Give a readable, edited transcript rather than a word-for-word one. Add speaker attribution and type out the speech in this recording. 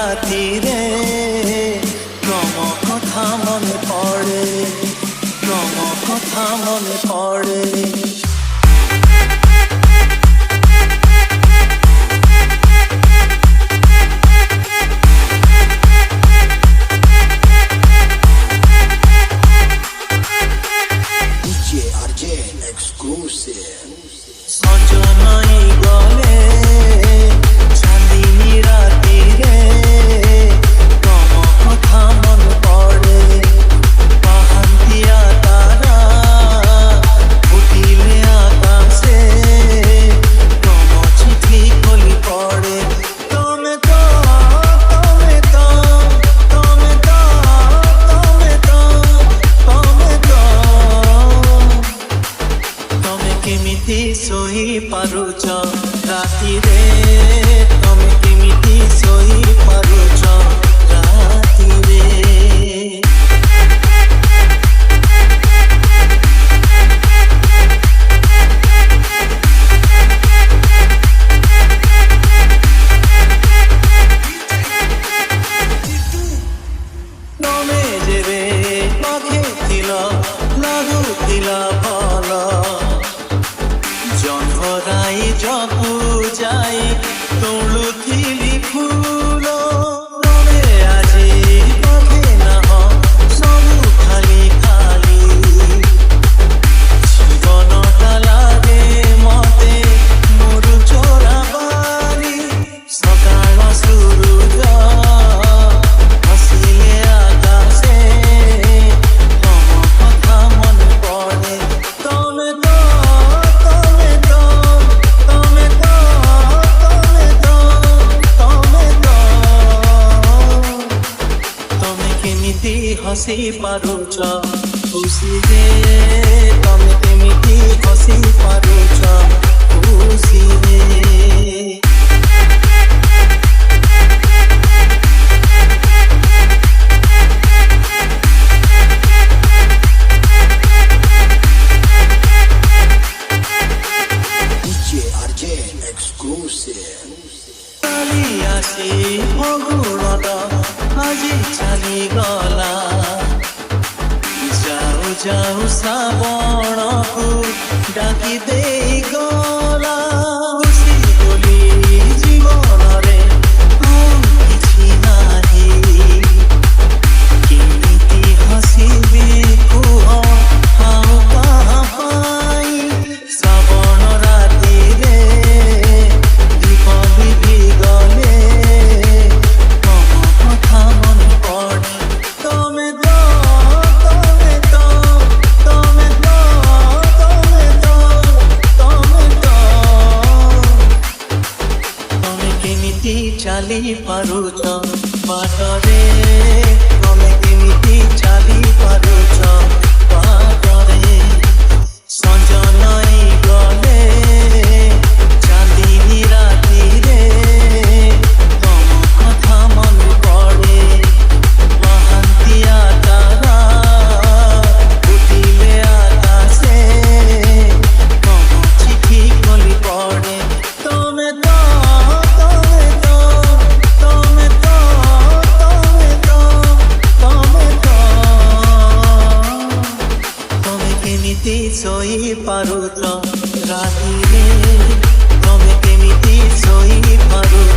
Speaker 1: ରାତିରେ ତମ କଥା ମନେ ପଡ଼େ, ତମ କଥା ମନେ ପଡ଼େ। सोई पारुच रातिरे तमे केमिति सोई पारुच रातिरे। तमे जेबे पाखे थिला लाଗୁଥିଲା ଭଲ जंघराई जपू जाई तोलुथिली फूल तमे आजी पाखे नाह सबु खाली खाली जीवनटा लागे मते मोर चोरा बारी सकाळ सूरज हसिले आकाशे तम कथा मन पड़े। तमे हसी पारुच खुशी रे तमे केमिति हसी पारुच खुशी रे। काली आसी फगुणट আজি चाली गला जाऊ जाऊ श्रावण को डाकी दे गला खुशी बोली जीवन रे किछि नाही केमिति हसिबी कुह हाउ कहाँ पाई श्रावण राति रे दीप लिभि गले तम कथा मन पड़े। तमे केमिति चाली पारुच बाटरे तमे केमिति चाली पारुच बाटरे संज नई गले चांदनी रातिरे तम कथा मन पड़े। महांतिया तारा उठिले आकाशे तम चिठी खोली पड़े। तमे केमिति सोई पारुच रातिरे तमे केमिति सोई पारुच।